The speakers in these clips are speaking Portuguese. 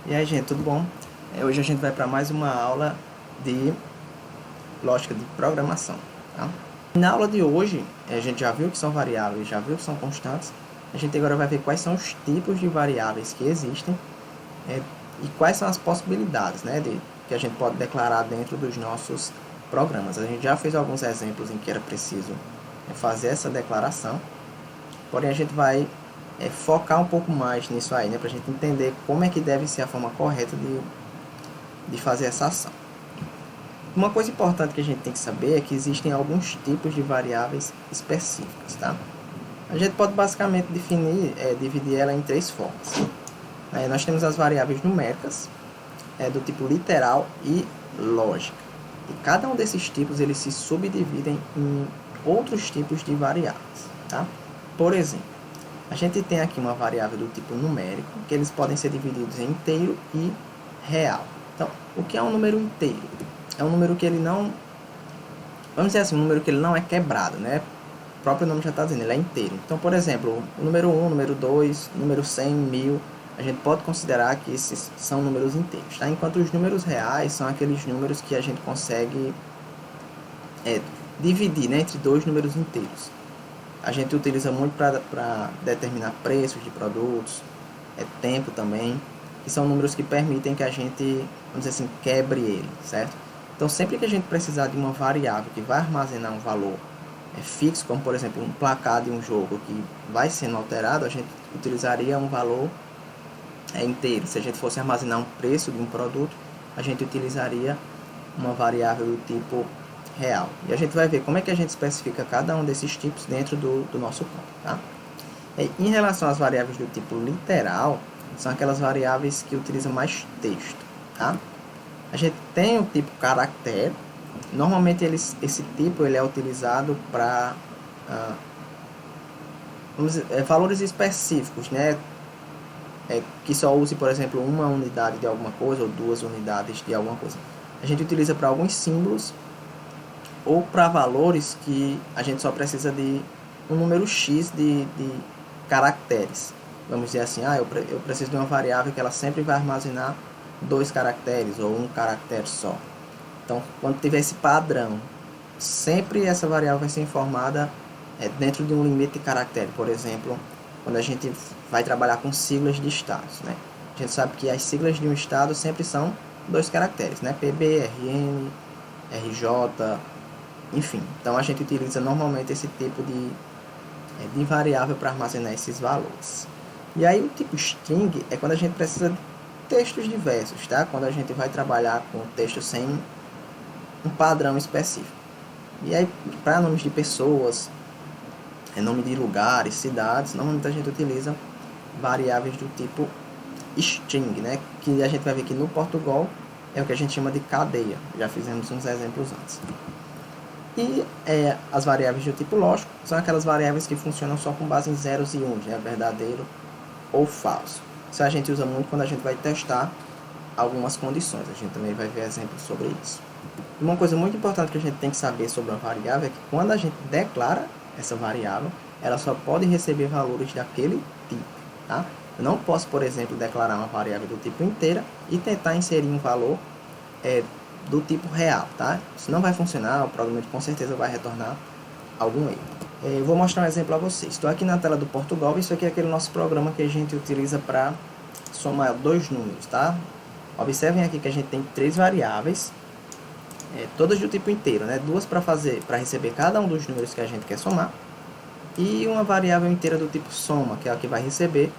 E aí, gente, tudo bom? Hoje a gente vai para mais uma aula de lógica de programação, tá? Na aula de hoje, a gente já viu que são variáveis, já viu que são constantes. A gente agora vai ver quais são os tipos de variáveis que existem e quais são as possibilidades, né, que a gente pode declarar dentro dos nossos programas. A gente já fez alguns exemplos em que era preciso fazer essa declaração, porém a gente vai focar um pouco mais nisso aí, né, para a gente entender como é que deve ser a forma correta de fazer essa ação. Uma coisa importante que a gente tem que saber é que existem alguns tipos de variáveis específicas, tá? A gente pode basicamente dividir ela em três formas. Nós temos as variáveis numéricas, do tipo literal e lógica. E cada um desses tipos eles se subdividem em outros tipos de variáveis, tá? Por exemplo, a gente tem aqui uma variável do tipo numérico, que eles podem ser divididos em inteiro e real. Então, o que é um número inteiro? É um número que ele não... Vamos dizer assim, um número que ele não é quebrado, né? O próprio nome já está dizendo, ele é inteiro. Então, por exemplo, o número 1, número 2, número 100, 1000, a gente pode considerar que esses são números inteiros, tá? Enquanto os números reais são aqueles números que a gente consegue dividir, né, entre dois números inteiros. A gente utiliza muito para determinar preços de produtos, tempo também, que são números que permitem que a gente, vamos dizer assim, quebre ele, certo? Então, sempre que a gente precisar de uma variável que vai armazenar um valor fixo, como por exemplo um placar de um jogo que vai sendo alterado, a gente utilizaria um valor inteiro. Se a gente fosse armazenar um preço de um produto, a gente utilizaria uma variável do tipo real. E a gente vai ver como é que a gente especifica cada um desses tipos dentro do nosso campo, tá? Em relação às variáveis do tipo literal, são aquelas variáveis que utilizam mais texto, tá? A gente tem o tipo caractere. Normalmente esse tipo ele é utilizado para valores específicos, né? Que só use, por exemplo, uma unidade de alguma coisa ou duas unidades de alguma coisa. A gente utiliza para alguns símbolos ou para valores que a gente só precisa de um número X de caracteres. Vamos dizer assim, eu preciso de uma variável que ela sempre vai armazenar 2 caracteres ou um caractere só. Então, quando tiver esse padrão, sempre essa variável vai ser informada dentro de um limite de caractere. Por exemplo, quando a gente vai trabalhar com siglas de estados, né? A gente sabe que as siglas de um estado sempre são 2 caracteres, né? PB, RN, RJ, enfim. Então, a gente utiliza normalmente esse tipo de variável para armazenar esses valores. E aí, o tipo string é quando a gente precisa de textos diversos, tá? Quando a gente vai trabalhar com texto sem um padrão específico. E aí, para nomes de pessoas, nome de lugares, cidades, normalmente a gente utiliza variáveis do tipo string, né? Que a gente vai ver que no Portugal é o que a gente chama de cadeia. Já fizemos uns exemplos antes. E as variáveis do tipo lógico são aquelas variáveis que funcionam só com base em zeros e uns, né? Verdadeiro ou falso. Isso a gente usa muito quando a gente vai testar algumas condições. A gente também vai ver exemplos sobre isso. Uma coisa muito importante que a gente tem que saber sobre uma variável é que quando a gente declara essa variável, ela só pode receber valores daquele tipo, tá? Eu não posso, por exemplo, declarar uma variável do tipo inteira e tentar inserir um valor do tipo real, tá? Isso não vai funcionar, o programa com certeza vai retornar algum erro. Eu vou mostrar um exemplo a vocês. Estou aqui na tela do Portugal, isso aqui é aquele nosso programa que a gente utiliza para somar 2 números, tá? Observem aqui que a gente tem 3 variáveis, todas do tipo inteiro, né? 2 para receber cada um dos números que a gente quer somar, e uma variável inteira do tipo soma, que é a que vai receber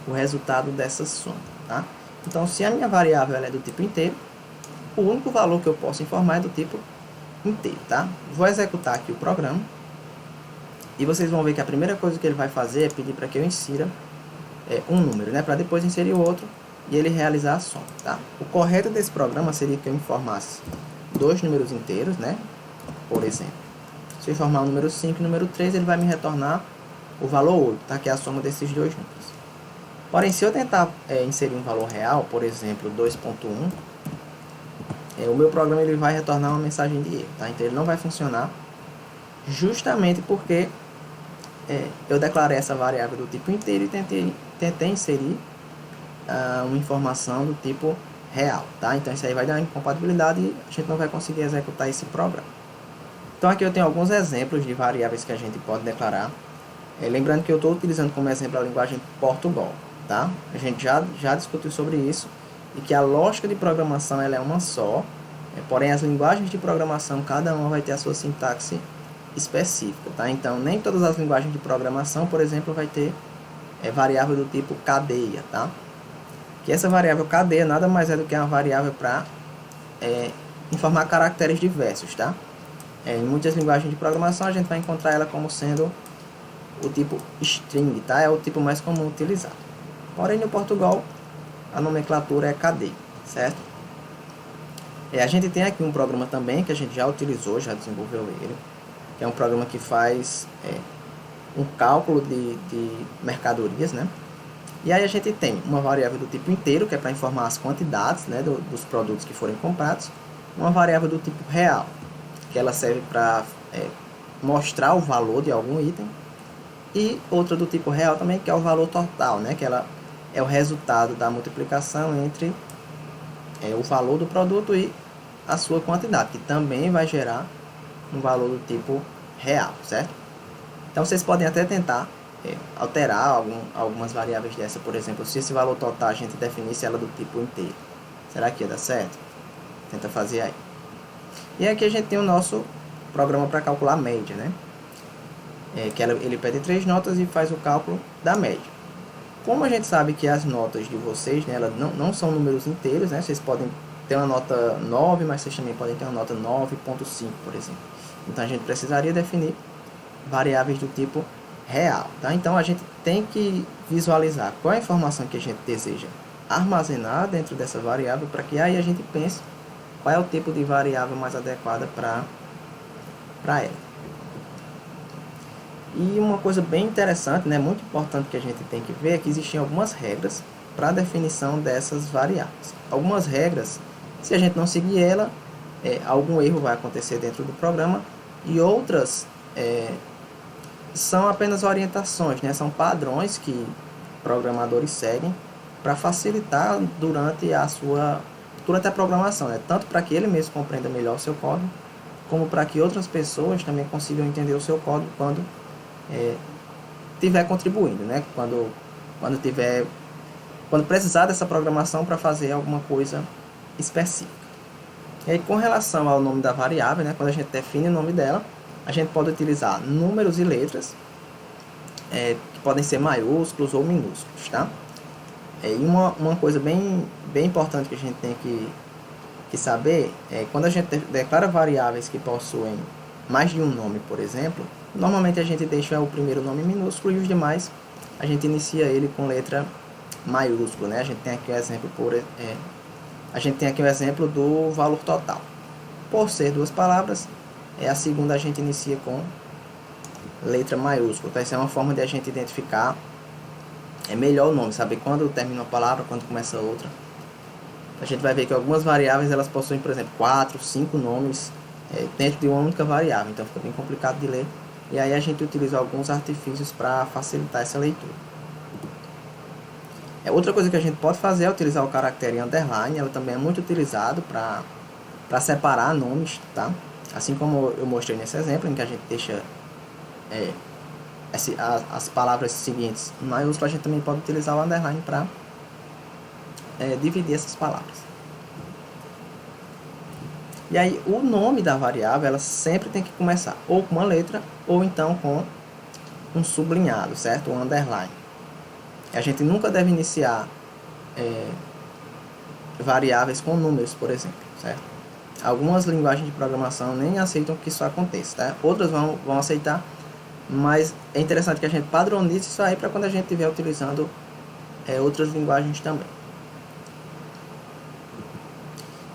o resultado dessa soma, tá? Então, se a minha variável ela é do tipo inteiro, o único valor que eu posso informar é do tipo inteiro, tá? Vou executar aqui o programa, e vocês vão ver que a primeira coisa que ele vai fazer é pedir para que eu insira um número, né? Para depois inserir o outro e ele realizar a soma, tá? O correto desse programa seria que eu informasse 2 números inteiros, né? Por exemplo, se eu informar o número 5 e o número 3, ele vai me retornar o valor 8, tá? Que é a soma desses 2 números. Porém, se eu tentar inserir um valor real, por exemplo, 2.1, o meu programa ele vai retornar uma mensagem de erro, tá? Então, ele não vai funcionar justamente porque eu declarei essa variável do tipo inteiro e tentei inserir uma informação do tipo real, tá? Então isso aí vai dar incompatibilidade e a gente não vai conseguir executar esse programa. Então aqui eu tenho alguns exemplos de variáveis que a gente pode declarar. Lembrando que eu estou utilizando como exemplo a linguagem Portugal, tá? A gente já discutiu sobre isso e que a lógica de programação ela é uma só, porém as linguagens de programação, cada uma vai ter a sua sintaxe específica, tá? Então nem todas as linguagens de programação, por exemplo, vai ter variável do tipo cadeia, tá? Que essa variável cadeia nada mais é do que uma variável para informar caracteres diversos, tá? Em muitas linguagens de programação a gente vai encontrar ela como sendo o tipo string, tá? É o tipo mais comum utilizado. Porém, no Portugal, a nomenclatura é cadeia, certo? A gente tem aqui um programa também que a gente já utilizou, já desenvolveu ele, que é um programa que faz um cálculo de mercadorias, né? E aí a gente tem uma variável do tipo inteiro, que é para informar as quantidades, né, dos produtos que forem comprados. Uma variável do tipo real, que ela serve para mostrar o valor de algum item. E outra do tipo real também, que é o valor total, né, que ela é o resultado da multiplicação entre o valor do produto e a sua quantidade, que também vai gerar um valor do tipo real, certo? Então vocês podem até tentar alterar algumas variáveis dessa, por exemplo, se esse valor total a gente definisse ela do tipo inteiro, será que ia dar certo? Tenta fazer aí. E aqui a gente tem o nosso programa para calcular a média, né? Que ele pede 3 notas e faz o cálculo da média. Como a gente sabe que as notas de vocês, né, elas não são números inteiros, né? Vocês podem ter uma nota 9, mas vocês também podem ter uma nota 9,5, por exemplo. Então a gente precisaria definir variáveis do tipo real, tá? Então a gente tem que visualizar qual é a informação que a gente deseja armazenar dentro dessa variável para que aí a gente pense qual é o tipo de variável mais adequada para ela. E uma coisa bem interessante, né, muito importante que a gente tem que ver é que existem algumas regras para a definição dessas variáveis. Algumas regras, se a gente não seguir ela, algum erro vai acontecer dentro do programa, e outras são apenas orientações, né, são padrões que programadores seguem para facilitar durante a programação, né, tanto para que ele mesmo compreenda melhor o seu código, como para que outras pessoas também consigam entender o seu código quando estiver contribuindo, né? Quando precisar dessa programação para fazer alguma coisa específica. E aí, com relação ao nome da variável, né? Quando a gente define o nome dela, a gente pode utilizar números e letras, que podem ser maiúsculos ou minúsculos, tá? E uma coisa bem importante que a gente tem que saber é quando a gente declara variáveis que possuem mais de um nome, por exemplo, normalmente a gente deixa o primeiro nome minúsculo e os demais a gente inicia ele com letra maiúscula, né? A gente tem aqui o exemplo do valor total. Por ser duas palavras, a segunda a gente inicia com letra maiúscula. Então, essa é uma forma de a gente identificar melhor o nome, saber quando termina uma palavra, quando começa outra. A gente vai ver que algumas variáveis elas possuem, por exemplo, 4, 5 nomes dentro de uma única variável, então fica bem complicado de ler. E aí a gente utiliza alguns artifícios para facilitar essa leitura. Outra coisa que a gente pode fazer é utilizar o caractere underline, ela também é muito utilizado para separar nomes, tá? Assim como eu mostrei nesse exemplo, em que a gente deixa as palavras seguintes em maiúsculo, a gente também pode utilizar o underline para dividir essas palavras. E aí o nome da variável ela sempre tem que começar ou com uma letra ou então com um sublinhado, certo? Um underline. A gente nunca deve iniciar variáveis com números, por exemplo, certo? Algumas linguagens de programação nem aceitam que isso aconteça, tá? Outras vão aceitar, mas é interessante que a gente padronize isso aí para quando a gente estiver utilizando outras linguagens também.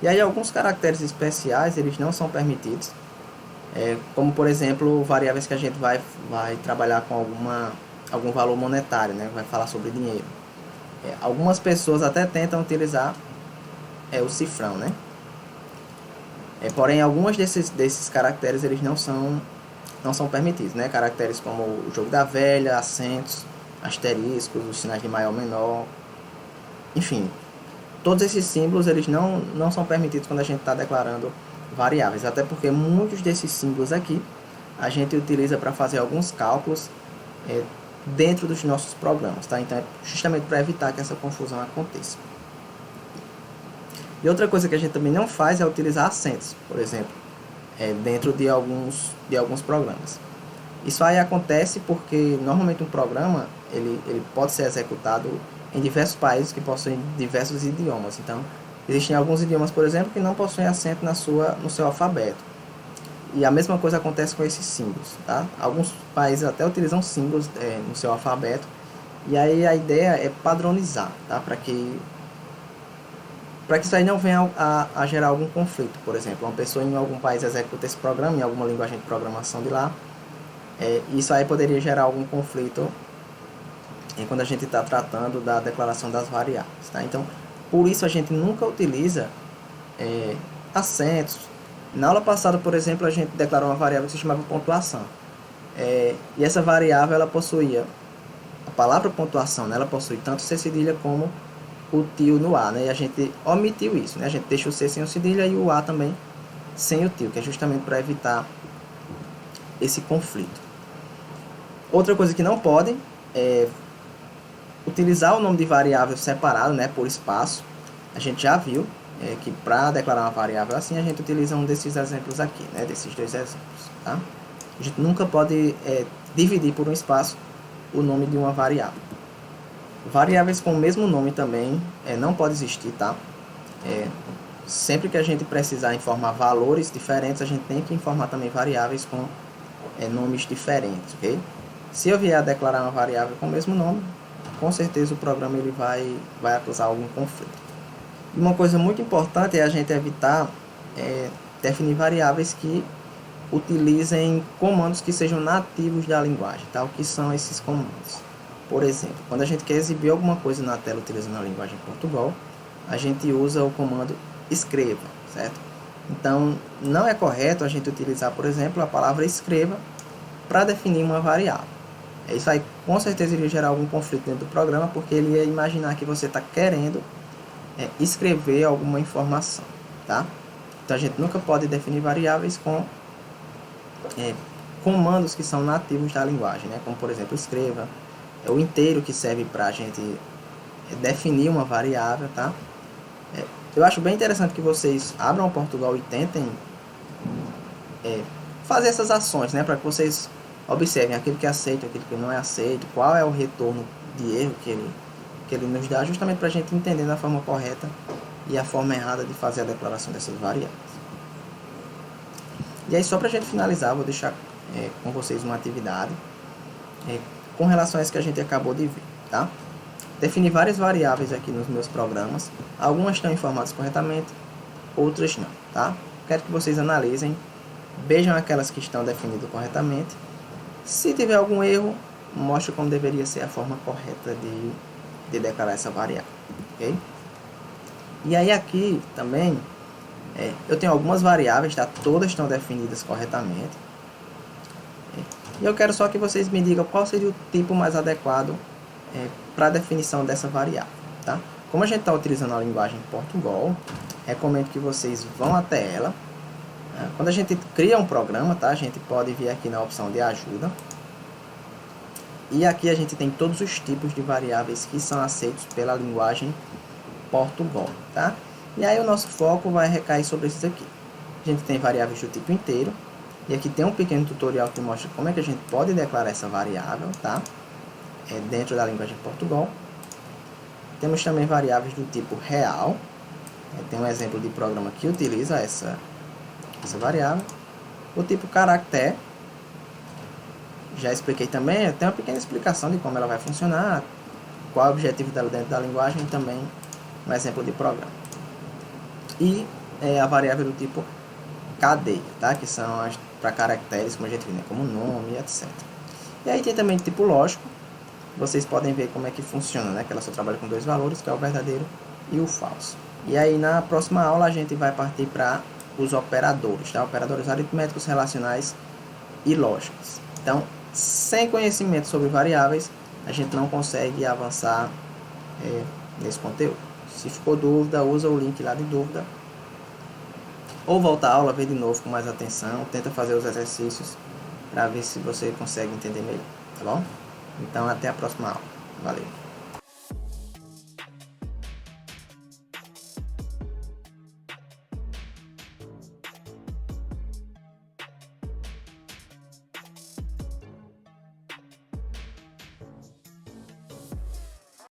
E aí alguns caracteres especiais eles não são permitidos, como por exemplo variáveis que a gente vai trabalhar com algum valor monetário, né? Vai falar sobre dinheiro. Algumas pessoas até tentam utilizar o cifrão, né? Porém alguns desses caracteres eles não são permitidos, né? Caracteres como o jogo da velha, acentos, asteriscos, os sinais de maior ou menor, enfim, todos esses símbolos eles não são permitidos quando a gente está declarando variáveis, até porque muitos desses símbolos aqui a gente utiliza para fazer alguns cálculos é, dentro dos nossos programas, tá? Então é justamente para evitar que essa confusão aconteça. E outra coisa que a gente também não faz é utilizar acentos, por exemplo, dentro de alguns programas. Isso aí acontece porque normalmente um programa ele pode ser executado em diversos países que possuem diversos idiomas. Então, existem alguns idiomas, por exemplo, que não possuem acento no seu alfabeto. E a mesma coisa acontece com esses símbolos, tá? Alguns países até utilizam símbolos no seu alfabeto. E aí a ideia é padronizar, tá? Para que isso aí não venha a gerar algum conflito. Por exemplo, uma pessoa em algum país executa esse programa, em alguma linguagem de programação de lá, isso aí poderia gerar algum conflito quando a gente está tratando da declaração das variáveis, tá? Então, por isso a gente nunca utiliza acentos. Na aula passada, por exemplo, a gente declarou uma variável que se chamava pontuação. E essa variável, ela possuía, a palavra pontuação, né, ela possui tanto C cedilha como o tio no A, né? E a gente omitiu isso, né? A gente deixa o C sem o cedilha e o A também sem o tio, que é justamente para evitar esse conflito. Outra coisa que não pode é utilizar o nome de variável separado, né, por espaço. A gente já viu que para declarar uma variável assim, a gente utiliza um desses exemplos aqui, né, desses dois exemplos, tá? A gente nunca pode dividir por um espaço o nome de uma variável. Variáveis com o mesmo nome também não pode existir, tá? Sempre que a gente precisar informar valores diferentes, a gente tem que informar também variáveis com nomes diferentes, ok? Se eu vier a declarar uma variável com o mesmo nome, com certeza o programa ele vai acusar algum conflito. E uma coisa muito importante é a gente evitar definir variáveis que utilizem comandos que sejam nativos da linguagem, tá? O que são esses comandos? Por exemplo, quando a gente quer exibir alguma coisa na tela utilizando a linguagem Portugal, a gente usa o comando escreva, certo? Então, não é correto a gente utilizar, por exemplo, a palavra escreva para definir uma variável. Isso aí com certeza iria gerar algum conflito dentro do programa, porque ele ia imaginar que você está querendo escrever alguma informação, tá? Então a gente nunca pode definir variáveis com comandos que são nativos da linguagem, né? Como por exemplo escreva, o inteiro que serve para a gente definir uma variável, tá? Eu acho bem interessante que vocês abram o Portugal e tentem fazer essas ações, né? Para que vocês observem aquilo que é aceito, aquilo que não é aceito, qual é o retorno de erro que ele nos dá, justamente para a gente entender da forma correta e a forma errada de fazer a declaração dessas variáveis. E aí, só para a gente finalizar, vou deixar com vocês uma atividade com relação a isso que a gente acabou de ver, tá? Defini várias variáveis aqui nos meus programas, algumas estão informadas corretamente, outras não, tá? Quero que vocês analisem, vejam aquelas que estão definidas corretamente. Se tiver algum erro, mostre como deveria ser a forma correta de declarar essa variável, ok? E aí aqui também, eu tenho algumas variáveis, tá? Todas estão definidas corretamente. E eu quero só que vocês me digam qual seria o tipo mais adequado para a definição dessa variável, tá? Como a gente está utilizando a linguagem Portugal, recomendo que vocês vão até ela. Quando a gente cria um programa, tá? A gente pode vir aqui na opção de ajuda. E aqui a gente tem todos os tipos de variáveis que são aceitos pela linguagem Portugal, tá? E aí o nosso foco vai recair sobre esses aqui. A gente tem variáveis do tipo inteiro. E aqui tem um pequeno tutorial que mostra como é que a gente pode declarar essa variável, tá? Dentro da linguagem Portugal. Temos também variáveis do tipo real. Tem um exemplo de programa que utiliza essa variável. O tipo caractere, já expliquei também, tem uma pequena explicação de como ela vai funcionar, qual é o objetivo dela dentro da linguagem, e também um exemplo de programa. E a variável do tipo cadeia, tá? Que são as para caracteres, como a gente viu, né? Como nome, etc. E aí tem também o tipo lógico, vocês podem ver como é que funciona, né? Que ela só trabalha com dois valores, que é o verdadeiro e o falso. E aí na próxima aula a gente vai partir para os operadores, tá? Operadores aritméticos, relacionais e lógicos. Então, sem conhecimento sobre variáveis, a gente não consegue avançar nesse conteúdo. Se ficou dúvida, usa o link lá de dúvida. Ou volta à aula, vê de novo com mais atenção, tenta fazer os exercícios para ver se você consegue entender melhor, tá bom? Então até a próxima aula. Valeu!